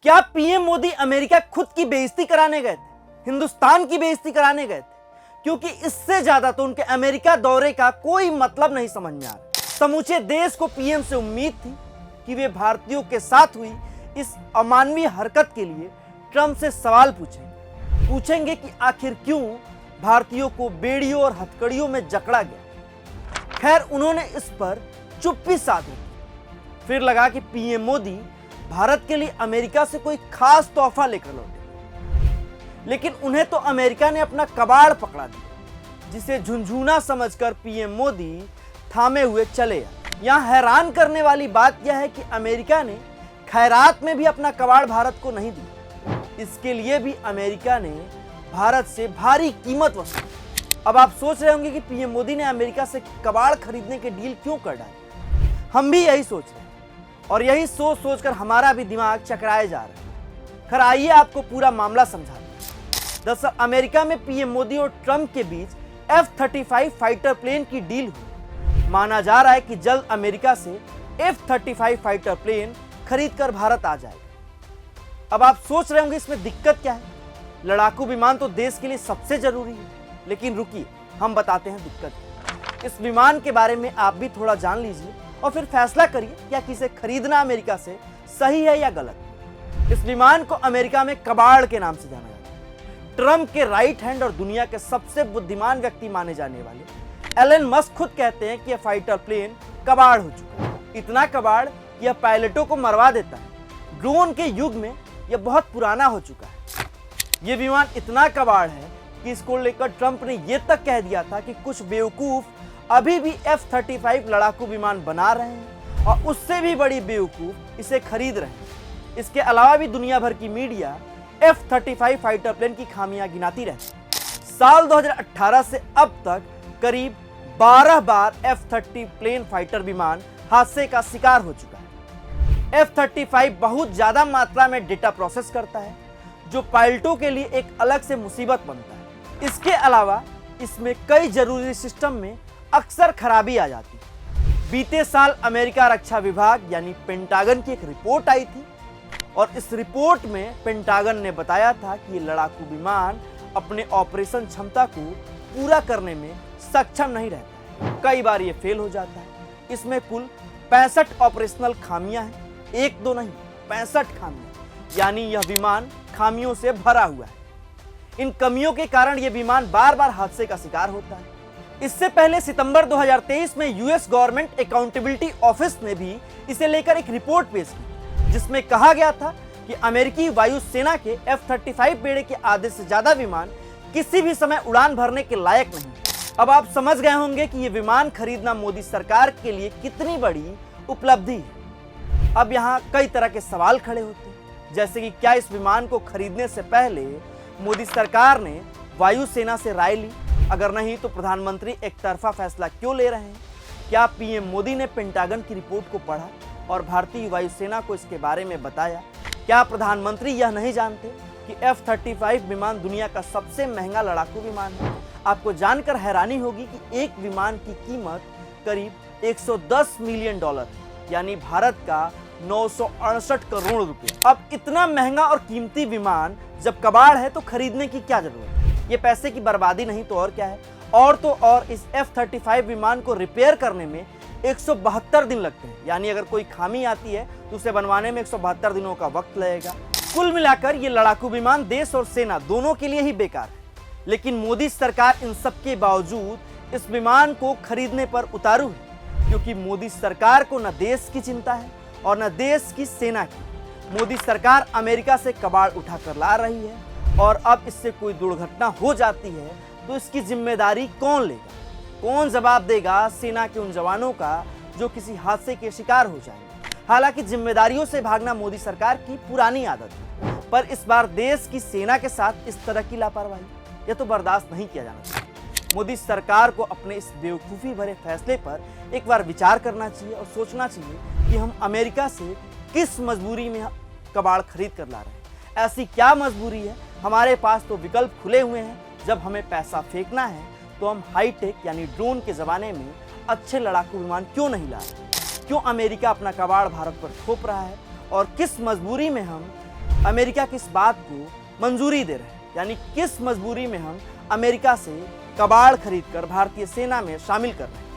क्या PM Modi America खुद की बेइज्जती कराने गए थे, हिंदुस्तान की बेइज्जती कराने गए थे? क्योंकि इससे ज्यादा तो उनके अमेरिका दौरे का कोई मतलब नहीं समझ में आ रहा। समूचे देश को पीएम से उम्मीद थी कि वे भारतीयों के साथ हुई इस अमानवीय हरकत के लिए ट्रंप से सवाल पूछेंगे कि आखिर क्यों भारतीयों को बेड़ियों और हथकड़ियों में जकड़ा गया। खैर, उन्होंने इस पर चुप्पी साधी। फिर लगा कि पीएम मोदी भारत के लिए अमेरिका से कोई खास तोहफा लेकर लौटे, लेकिन उन्हें तो अमेरिका ने अपना कबाड़ पकड़ा दिया, जिसे झुनझुना समझकर पीएम मोदी थामे हुए चले आए। यहां हैरान करने वाली बात यह है कि अमेरिका ने खैरात में भी अपना कबाड़ भारत को नहीं दिया। इसके लिए भी अमेरिका ने भारत से भारी कीमत वसूली। अब आप सोच रहे होंगे कि पीएम मोदी ने अमेरिका से कबाड़ खरीदने के डील क्यों कर डाले। हम भी यही सोच रहे हैं और यही सोचकर हमारा भी दिमाग चकराए जा रहा है। खैर, आइए आपको पूरा मामला समझाते हैं। दरअसल अमेरिका में पीएम मोदी और ट्रंप के बीच F-35 फाइटर प्लेन की डील हुई। माना जा रहा है कि जल्द अमेरिका से F-35 फाइटर प्लेन खरीद कर भारत आ जाएगा। अब आप सोच रहे होंगे इसमें दिक्कत क्या है। लड़ाकू विमान तो देश के लिए सबसे जरूरी है, लेकिन रुकिए, हम बताते हैं दिक्कत। इस विमान के बारे में आप भी थोड़ा जान लीजिए और फिर फैसला करिए क्या इसे खरीदना अमेरिका से सही है या गलत। इस विमान को अमेरिका में कबाड़ के नाम से जाना जाता है। ट्रंप के राइट हैंड और दुनिया के सबसे बुद्धिमान व्यक्ति माने जाने वाले एलन मस्क खुद कहते हैं कि यह फाइटर प्लेन कबाड़ हो चुका है। इतना कबाड़ कि यह पायलटों को मरवा देता है। ड्रोन के युग में यह बहुत पुराना हो चुका है। यह विमान इतना कबाड़ है कि इसको लेकर ट्रंप ने यह तक कह दिया था कि कुछ बेवकूफ अभी भी F-35 लड़ाकू विमान बना रहे हैं और उससे भी बड़ी बेवकूफ इसे खरीद रहे हैं। इसके अलावा भी दुनिया भर की मीडिया F-35 फाइटर प्लेन की खामियां गिनाती रहती है। साल 2018 से अब तक करीब 12 बार F-30 प्लेन फाइटर विमान हादसे का शिकार हो चुका है। F-35 बहुत ज्यादा मात्रा में डेटा प्रोसेस करता है, जो पायलटों के लिए एक अलग से मुसीबत बनता है। इसके अलावा इसमें कई जरूरी सिस्टम में अक्सर खराबी आ जाती है। बीते साल अमेरिका रक्षा विभाग यानी पेंटागन की एक रिपोर्ट आई थी और इस रिपोर्ट में पेंटागन ने बताया था कि ये लड़ाकू विमान अपने ऑपरेशन क्षमता को पूरा करने में सक्षम नहीं रहता है। कई बार ये फेल हो जाता है। इसमें कुल 65 ऑपरेशनल खामियां हैं, एक दो नहीं, 65 खामियां, यानी यह विमान खामियों से भरा हुआ है। इन कमियों के कारण यह विमान बार बार हादसे का शिकार होता है। इससे पहले सितंबर 2023 में यूएस गवर्नमेंट अकाउंटेबिलिटी ऑफिस ने भी इसे लेकर एक रिपोर्ट पेश की, जिसमें कहा गया था कि अमेरिकी वायुसेना के F-35 बेड़े के आधे से ज्यादा विमान किसी भी समय उड़ान भरने के लायक नहीं। अब आप समझ गए होंगे कि यह विमान खरीदना मोदी सरकार के लिए कितनी बड़ी उपलब्धि है। अब यहाँ कई तरह के सवाल खड़े होते हैं, जैसे कि क्या इस विमान को खरीदने से पहले मोदी सरकार ने वायुसेना से राय ली? अगर नहीं तो प्रधानमंत्री एक तरफा फैसला क्यों ले रहे हैं? क्या पीएम मोदी ने पेंटागन की रिपोर्ट को पढ़ा और भारतीय वायुसेना को इसके बारे में बताया? क्या प्रधानमंत्री यह नहीं जानते कि F-35 विमान दुनिया का सबसे महंगा लड़ाकू विमान है? आपको जानकर हैरानी होगी कि एक विमान की कीमत करीब 110 मिलियन डॉलर, यानी भारत का 968 करोड़ रुपए। अब इतना महंगा और कीमती विमान जब कबाड़ है तो खरीदने की क्या जरूरत है? ये पैसे की बर्बादी नहीं तो और क्या है। और तो और इस F-35 विमान को रिपेयर करने में 172 दिन लगते हैं, यानी अगर कोई खामी आती है तो उसे बनवाने में 172 दिनों का वक्त लगेगा। कुल मिलाकर ये लड़ाकू विमान देश और सेना दोनों के लिए ही बेकार है। लेकिन मोदी सरकार इन सब के बावजूद इस विमान को खरीदने पर उतारू है, क्योंकि मोदी सरकार को न देश की चिंता है और न देश की सेना की। मोदी सरकार अमेरिका से कबाड़ उठाकर ला रही है और अब इससे कोई दुर्घटना हो जाती है तो इसकी जिम्मेदारी कौन लेगा? कौन जवाब देगा सेना के उन जवानों का जो किसी हादसे के शिकार हो जाएंगे? हालांकि जिम्मेदारियों से भागना मोदी सरकार की पुरानी आदत है, पर इस बार देश की सेना के साथ इस तरह की लापरवाही यह तो बर्दाश्त नहीं किया जाना चाहिए। मोदी सरकार को अपने इस बेवकूफ़ी भरे फैसले पर एक बार विचार करना चाहिए और सोचना चाहिए कि हम अमेरिका से किस मजबूरी में कबाड़ खरीद कर ला रहे हैं। ऐसी क्या मजबूरी है? हमारे पास तो विकल्प खुले हुए हैं। जब हमें पैसा फेंकना है तो हम हाईटेक यानी ड्रोन के ज़माने में अच्छे लड़ाकू विमान क्यों नहीं ला रहे? क्यों अमेरिका अपना कबाड़ भारत पर थोप रहा है? और किस मजबूरी में हम अमेरिका किस बात को मंजूरी दे रहे हैं, यानी किस मजबूरी में हम अमेरिका से कबाड़ खरीदकर भारतीय सेना में शामिल कर रहे हैं।